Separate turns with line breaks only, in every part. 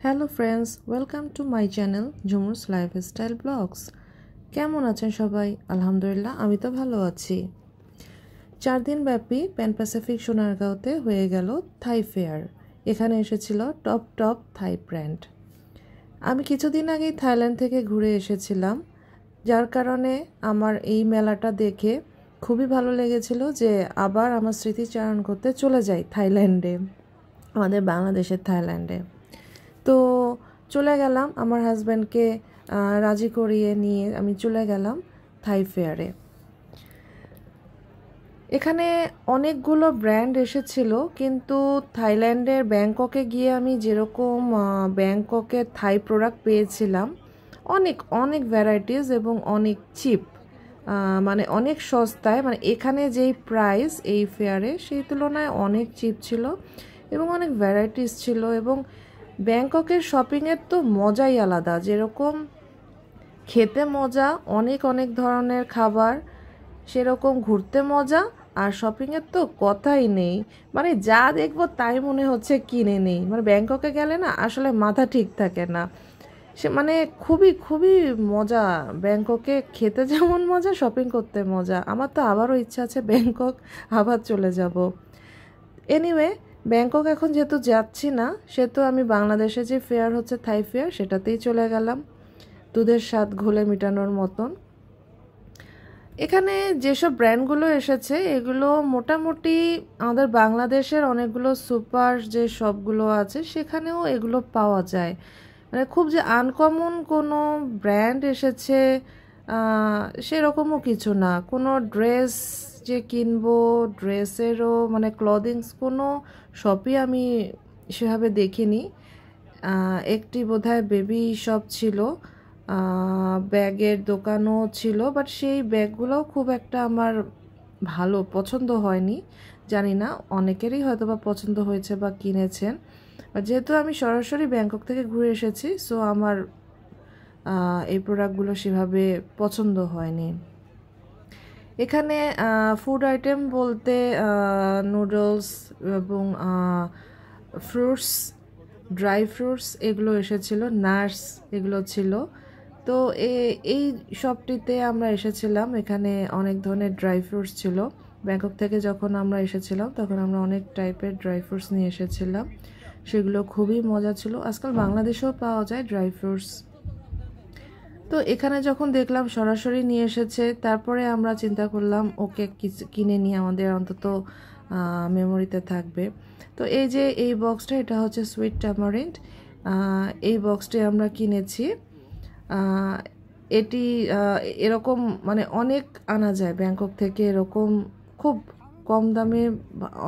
Hello friends, welcome to my channel Jhumur's lifestyle blogs. কেমন আছেন সবাই? আলহামদুলিল্লাহ, আমি তো ভালো আছি। 4 দিন ব্যাপী প্যান প্যাসিফিক সোনারগাঁওতে হয়ে গেল থাই ফেয়ার। এখানে এসেছিল টপ টপ থাই ব্র্যান্ড। আমি কিছুদিন আগেই থাইল্যান্ড থেকে ঘুরে এসেছিলাম, যার কারণে আমার এই মেলাটা দেখে খুবই ভালো লেগেছিল যে আবার আমার স্মৃতিচারণ করতে চলে যাই থাইল্যান্ডে, আমাদের বাংলাদেশের থাইল্যান্ডে। তো চলে গেলাম, আমার হাজব্যান্ডকে রাজি করিয়ে নিয়ে আমি চলে গেলাম থাই ফেয়ারে। এখানে অনেকগুলো ব্র্যান্ড এসেছিল, কিন্তু থাইল্যান্ডের ব্যাংককে গিয়ে আমি যেরকম ব্যাংককের থাই প্রোডাক্ট পেয়েছিলাম, অনেক অনেক ভ্যারাইটিস এবং অনেক চিপ, মানে অনেক সস্তায়, মানে এখানে যেই প্রাইস এই ফেয়ারে সেই তুলনায় অনেক চিপ ছিল এবং অনেক ভ্যারাইটিস ছিল। এবং ব্যাংককের শপিংয়ের তো মজাই আলাদা, যেরকম খেতে মজা, অনেক অনেক ধরনের খাবার, সেরকম ঘুরতে মজা, আর শপিংয়ের তো কথাই নেই। মানে যা দেখবো তাই মনে হচ্ছে কিনে নেই। মানে ব্যাংককে গেলে না আসলে মাথা ঠিক থাকে না, সে মানে খুবই খুবই মজা। ব্যাংককে খেতে যেমন মজা, শপিং করতে মজা। আমার তো আবারও ইচ্ছা আছে ব্যাংকক আবার চলে যাব। এনিওয়ে, ব্যাংকক এখন যেহেতু যাচ্ছি না, সেহেতু আমি বাংলাদেশে যে ফেয়ার হচ্ছে থাই ফেয়ার, সেটাতেই চলে গেলাম দুধের স্বাদ ঘোলে মেটানোর মতন। এখানে যেসব ব্র্যান্ডগুলো এসেছে এগুলো মোটামুটি আমাদের বাংলাদেশের অনেকগুলো সুপার যে শপগুলো আছে সেখানেও এগুলো পাওয়া যায়। মানে খুব যে আনকমন কোনো ব্র্যান্ড এসেছে সেরকমও কিছু না। কোনো ড্রেস যে কিনবো, ড্রেসেরও মানে ক্লদিংস কোনো শপই আমি সেভাবে দেখিনি। একটি বোধহয় বেবি শপ ছিল, ব্যাগের দোকানও ছিল, বাট সেই ব্যাগগুলোও খুব একটা আমার ভালো পছন্দ হয়নি। জানি না, অনেকেরই হয়তো বা পছন্দ হয়েছে বা কিনেছেন। যেহেতু আমি সরাসরি ব্যাংকক থেকে ঘুরে এসেছি, সো আমার এই প্রোডাক্টগুলো সেভাবে পছন্দ হয়নি। এখানে ফুড আইটেম বলতে নুডলস এবং ফ্রুটস, ড্রাই ফ্রুটস এগুলো এসেছিল, নাটস এগুলো ছিল। তো এই শপটিতে আমরা এসেছিলাম, এখানে অনেক ধরনের ড্রাই ফ্রুটস ছিল। ব্যাংকক থেকে যখন আমরা এসেছিলাম তখন আমরা অনেক টাইপের ড্রাই ফ্রুটস নিয়ে এসেছিলাম, সেগুলো খুবই মজা ছিল। আজকাল বাংলাদেশেও পাওয়া যায় ড্রাই ফ্রুটস। তো এখানে যখন দেখলাম সরাসরি নিয়ে এসেছে, তারপরে আমরা চিন্তা করলাম ওকে কিনে নিয়ে আমাদের অন্তত মেমোরিতে থাকবে। তো এই যে এই বক্সটা, এটা হচ্ছে সুইট ট্যামারিন্ড। এই বক্সটি আমরা কিনেছি। এটি এরকম মানে অনেক আনা যায় ব্যাংকক থেকে, এরকম খুব কম দামে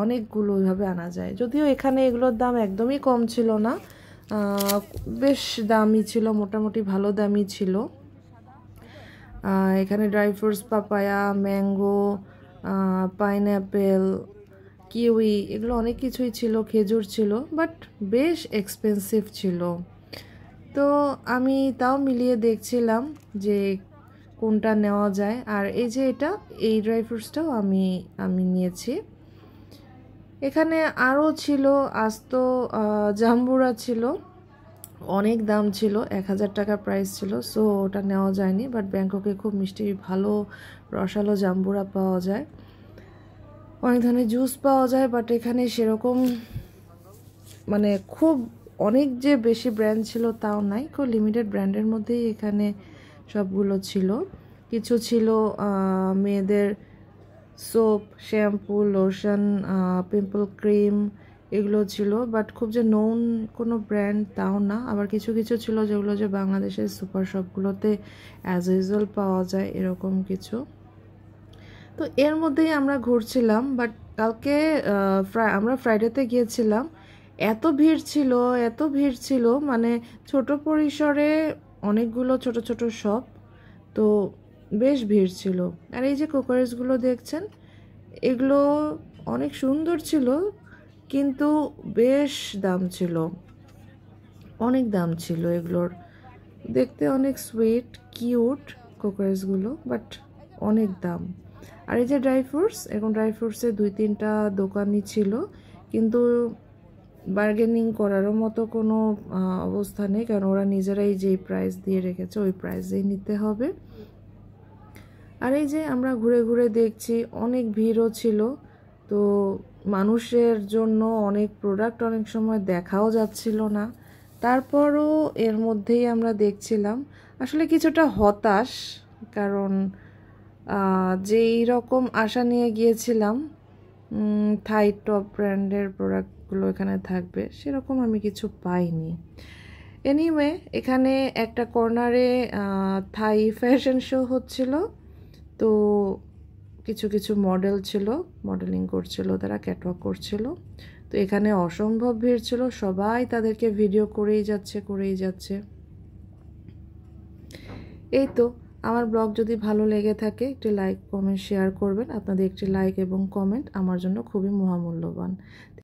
অনেকগুলো ওইভাবে আনা যায়। যদিও এখানে এগুলোর দাম একদমই কম ছিল না, বেশ দামি ছিল, মোটামুটি ভালো দামি ছিল। এখানে dry fruits, papaya, mango, pineapple, kiwi, এগুলো অনেক কিছুই ছিল, খেজুর ছিল, বাট বেশ এক্সপেন্সিভ ছিল। তো আমি তাও মিলিয়ে দেখছিলাম যে কোনটা নেওয়া যায়। আর এই যে এই ড্রাই ফ্রুটসটাও আমি নিয়েছি। এখানে আরও ছিল, আস্ত জাম্বুরা ছিল, অনেক দাম ছিল, 1000 টাকা প্রাইস ছিল, সো ওটা নেওয়া যায়নি। বাট ব্যাংককে খুব মিষ্টি ভালো রসালো জাম্বুরা পাওয়া যায়, অনেক ধরনের জুস পাওয়া যায়, বাট এখানে সেরকম মানে খুব অনেক যে বেশি ব্র্যান্ড ছিল তাও নাই, খুব লিমিটেড ব্র্যান্ডের মধ্যেই এখানে সবগুলো ছিল। কিছু ছিল মেয়েদের soap, shampoo, lotion, pimple cream, এগুলো ছিল, বাট খুব যে নোন কোনো ব্র্যান্ড তাও না। আবার কিছু কিছু ছিল যেগুলো যে বাংলাদেশের সুপার শপগুলোতে অ্যাজ ইউজুয়াল পাওয়া যায়, এরকম কিছু। তো এর মধ্যেই আমরা ঘুরছিলাম। বাট কালকে আমরা ফ্রাইডেতে গিয়েছিলাম, এত ভিড় ছিল, এত ভিড় ছিল, মানে ছোট পরিসরে অনেকগুলো ছোট ছোট শপ, তো বেশ ভিড় ছিল। আর এই যে কোকারিজগুলো দেখছেন, এগুলো অনেক সুন্দর ছিল, কিন্তু বেশ দাম ছিল, অনেক দাম ছিল এগুলোর। দেখতে অনেক সুইট কিউট কোকারিজগুলো, বাট অনেক দাম। আর এই যে ড্রাই ফ্রুটস, এখন ড্রাই ফ্রুটসের 2-3টা দোকানই ছিল, কিন্তু বার্গেনিং করারও মতো কোনো অবস্থা নেই, কারণ ওরা নিজেরাই যেই প্রাইস দিয়ে রেখেছে ওই প্রাইসেই নিতে হবে। আর এই যে আমরা ঘুরে ঘুরে দেখছি, অনেক ভিড়ও ছিল, তো মানুষের জন্য অনেক প্রোডাক্ট অনেক সময় দেখাও যাচ্ছিল না, তারপরও এর মধ্যেই আমরা দেখছিলাম। আসলে কিছুটা হতাশ, কারণ যেই রকম আশা নিয়ে গিয়েছিলাম থাই টপ ব্র্যান্ডের প্রোডাক্টগুলো এখানে থাকবে, সেরকম আমি কিছু পাইনি। এনিওয়ে, এখানে একটা কর্নারে থাই ফ্যাশন শো হচ্ছিল, তো কিছু কিছু মডেল ছিল, মডেলিং করছিল, তারা ক্যাটওয়াক করছিল। তো এখানে অসম্ভব ভিড় ছিল, সবাই তাদেরকে ভিডিও করেই যাচ্ছে। এই তো, আমার ব্লগ যদি ভালো লেগে থাকে একটি লাইক কমেন্ট শেয়ার করবেন। আপনাদের একটি লাইক এবং কমেন্ট আমার জন্য খুবই মহামূল্যবান।